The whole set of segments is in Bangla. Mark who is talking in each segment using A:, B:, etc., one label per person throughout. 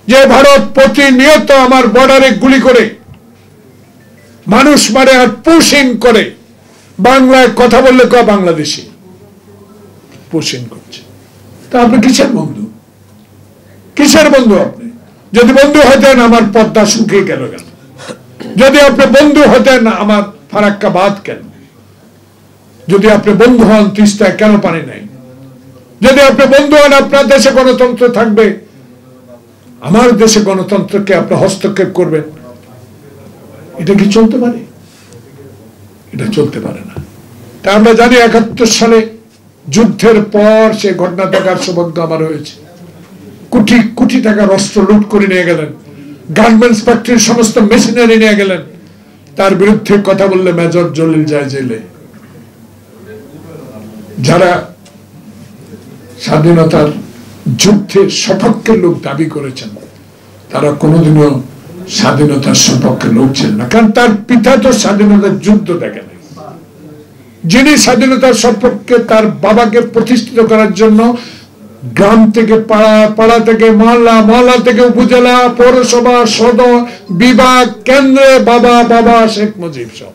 A: যে ভারত প্রতিনিয়ত আমার বর্ডারে গুলি করে মানুষ মারে আর পুশিং করে, বাংলায় কথা বললে কয় বাংলাদেশি পুশিং করছে। তা আপনি কিসের বন্ধু? কিসের বন্ধু আপনি? যদি বন্ধু হতেন আমার পদ্মা শুকিয়ে গেল কেন? যদি আপনি বন্ধু হতেন আমার ফারাক্কা বাদ কেন? যদি আপনি বন্ধু হন তিস্তায় কেন পানি নাই? যদি আপনি বন্ধু হন আপনার দেশে গণতন্ত্র থাকবে, আমার দেশে গণতন্ত্রকে আপনি হস্তক্ষেপ করবেন, এটা কি চলতে পারে? এটা চলতে পারে না। তা আমরা জানি ৭১ সালে যুদ্ধের পর সে ঘটনা দেখার সৌভাগ্য আমার হয়েছে। কোটি কোটি টাকার অস্ত্র লুট করে নিয়ে গেলেন, গার্মেন্টস ফ্যাক্টরির সমস্ত মেশিনারি নিয়ে গেলেন। তার বিরুদ্ধে কথা বললে মেজর জলিল যায় জেলে। যারা স্বাধীনতার যুদ্ধের সপক্ষের লোক দাবি করেছেন, তারা কোনোদিনও স্বাধীনতার সপক্ষে লোক ছিলেন না, কারণ তার পিতা তো স্বাধীনতার যুদ্ধ দেখে নাই। যিনি স্বাধীনতার সপক্ষে তার বাবাকে প্রতিষ্ঠিত করার জন্য গ্রাম থেকে পাড়া, পাড়া থেকে মহল্লা, মহল্লা থেকে উপজেলা, পৌরসভা, সদর, বিভাগ, কেন্দ্রে বাবা বাবা শেখ মুজিব সব।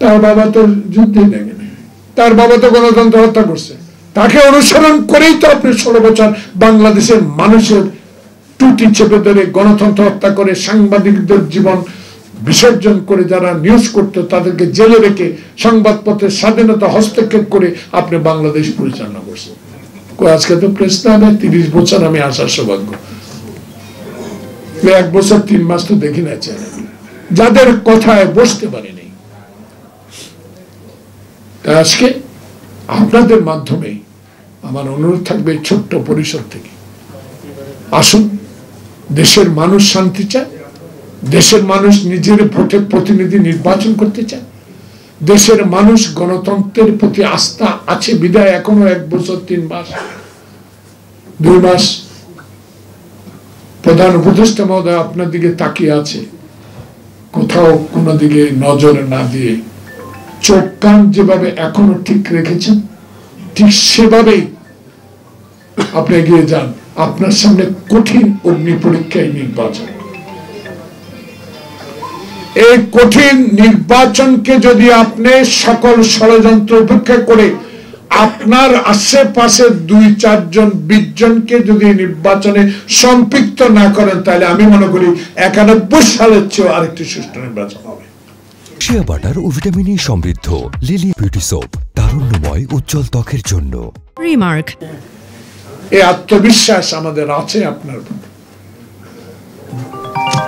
A: তার বাবা তো যুদ্ধে দেখে নাই, তার বাবা তো গণতন্ত্র হত্যা করছে। তাকে অনুসরণ করেই তো আপনি 16 বছর বাংলাদেশের মানুষের টুটি চেপে ধরে গণতন্ত্র হত্যা করে, সাংবাদিকদের জীবন বিসর্জন করে, যারা নিউজ করতো তাদেরকে জেলে রেখে, সংবাদপত্রের স্বাধীনতা হস্তক্ষেপ করে আপনি বাংলাদেশ পরিচালনা করছেন। আজকে তো প্রেস ক্লাবে 30 বছর আমি আসার সৌভাগ্য, 1 বছর 3 মাস তো দেখি না চ্যানেল, যাদের কথায় বসতে পারিনি। আজকে আপনাদের মাধ্যমে আমার অনুরোধ থাকবে, ছোট্ট পরিসর থেকে আসুন। দেশের মানুষ শান্তি চায়, দেশের মানুষ নিজের ভোটে প্রতিনিধি নির্বাচন করতে চায়, দেশের মানুষ গণতন্ত্রের প্রতি আস্থা আছে বিদায় এখনো 1 বছর 3 মাস 2 মাস প্রধান উপদেষ্টা মহোদয় আপনার দিকে তাকিয়ে আছে। কোথাও কোনো দিকে নজর না দিয়ে চোখ কান যেভাবে এখনো ঠিক রেখেছেন, ঠিক সেভাবেই আপনি এগিয়ে যান। আপনার সামনে কঠিন অগ্নি পরীক্ষায় নির্বাচন। এই কঠিন নির্বাচনকে যদি আপনি সকল ষড়যন্ত্র উপেক্ষা করে আপনার আশেপাশে 2-4 জন 20 জনকে যদি নির্বাচনে সম্পৃক্ত না করেন, তাহলে আমি মনে করি 91 সালের চেয়ে আরেকটি সুষ্ঠু নির্বাচন হবে।
B: শিয়া বাটার ও ভিটামিন ই সমৃদ্ধ লিলি বিউটি সোপ, তারুণ্যময় উজ্জ্বল ত্বকের জন্য।
C: রিমার্ক।
A: এই আত্মবিশ্বাস আমাদের আছে আপনার প্রতি।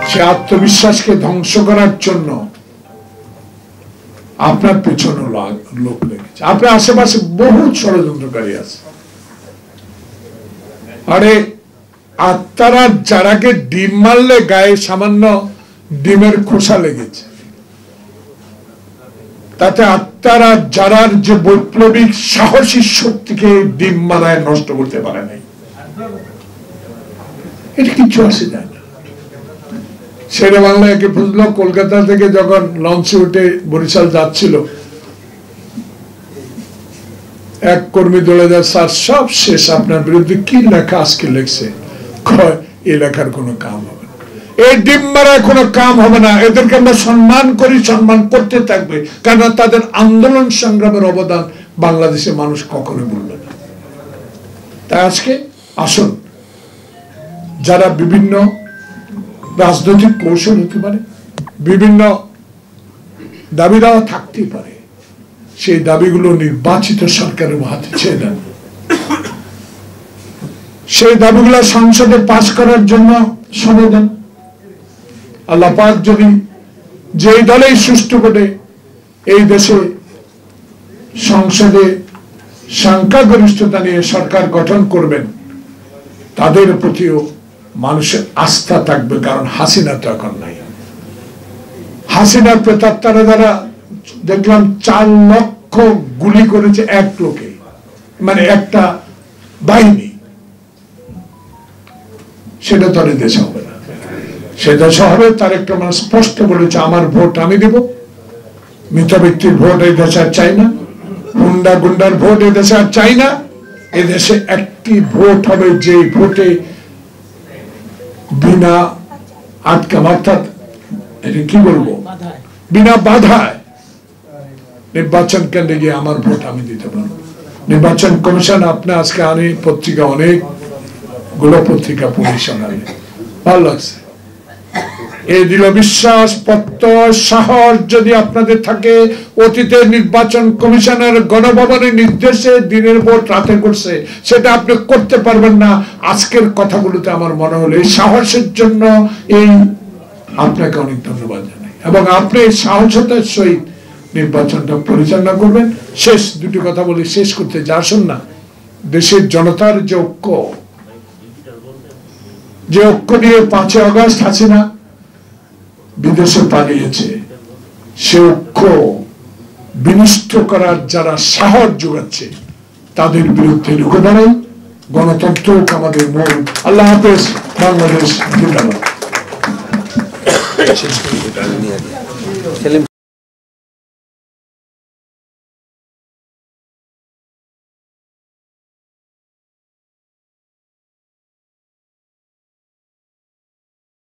A: সে আত্মবিশ্বাসকে ধ্বংস করার জন্য আপনার পেছনে লোক লেগেছে। আপনার আশেপাশে বহু ষড়যন্ত্রকারী আছে। আরে আত্মারা যারাকে ডিম মারলে গায়ে সামান্য ডিমের খোসা লেগেছে, তাতে আত্মারা যারার যে বৈপ্লবিক সাহসী শক্তিকে ডিম মারায় নষ্ট করতে পারে নাই, এটা কিছু আসে যায় না। শেরে বাংলা একে বুঝলো, কলকাতা থেকে যখন লঞ্চে উঠে বরিশাল যাচ্ছিল, এক কর্মী দলে যায়, স্যার সব শেষ, আপনার বিরুদ্ধে কি লেখা আজকে লিখছে? এই লেখার কোনো কাম হবে না, এই ডিম মারায় কোনো কাম হবে না। এদেরকে আমরা সম্মান করি, সম্মান করতে থাকবে, কারণ তাদের আন্দোলন সংগ্রামের অবদান বাংলাদেশের মানুষ কখনো ভুলবে না। তাই আজকে আসুন, যারা বিভিন্ন রাজনৈতিক কৌশল হতে পারে, বিভিন্ন দাবি দাওয়া থাকতেই পারে, সেই দাবিগুলো নির্বাচিত সরকারের হাতে ছেড়ে দেন। সেই দাবিগুলো সংসদে পাশ করার জন্য সময় দেন। আল্লাহ পাক যদি যেই দলেই সুষ্ঠু করে এই দেশে সংসদে সংখ্যাগরিষ্ঠতা নিয়ে সরকার গঠন করবেন, তাদের প্রতিও মানুষের আস্থা থাকবে, কারণ হাসিনা তো এখন নাই। হাসিনার প্রেতাত্মারা দ্বারা দেখলাম 4 লক্ষ গুলি করেছে এক লোকে, মানে একটা বাহিনী। সেটা তো দেশে হবে না। সে দেশে হবে তার একটা মানুষ স্পষ্ট বলেছে, আমার ভোট আমি দেব, মৃত ব্যক্তির ভোট এই দেশে আর চাই না, গুন্ডার ভোট এই দেশে আর চাই না, এদেশে একটি ভোট হবে, যে ভোটে বিনা আটকা অর্থাৎ কি বলবো, বিনা বাধায় নির্বাচন কেন্দ্রে গিয়ে আমার ভোট আমি দিতে পারবো। নির্বাচন কমিশন আপনি আজকে আনি পত্রিকা, অনেকগুলো পত্রিকা পুলিশ আনালে ভালো লাগছে। এই দৃঢ় বিশ্বাস, প্রত্যয়, সাহস যদি আপনাদের থাকে, অতীতে নির্বাচন কমিশনের গণভবনের নির্দেশে দিনের ভোট রাতে করছে, সেটা আপনি করতে পারবেন না। আজকের কথাগুলোতে আমার মনে হলো এই সাহসের জন্য এই আপনাকে অনেক ধন্যবাদ জানাই, এবং আপনি সাহসতার সহিত নির্বাচনটা পরিচালনা করবেন। শেষ দুটি কথা বলি, শেষ করতে যা, আসুন না, দেশের জনতার যে ঐক্য নিয়ে 5 আগস্ট হাসিনা বিদেশে পালিয়েছে, সে ঐক্য বিনষ্ট করার যারা সাহস যোগাচ্ছে, তাদের বিরুদ্ধে রুখে দাঁড়াই। গণতন্ত্র আমাদের মূল। আল্লাহ হাফেজ। বাংলাদেশ জিন্দাবাদ।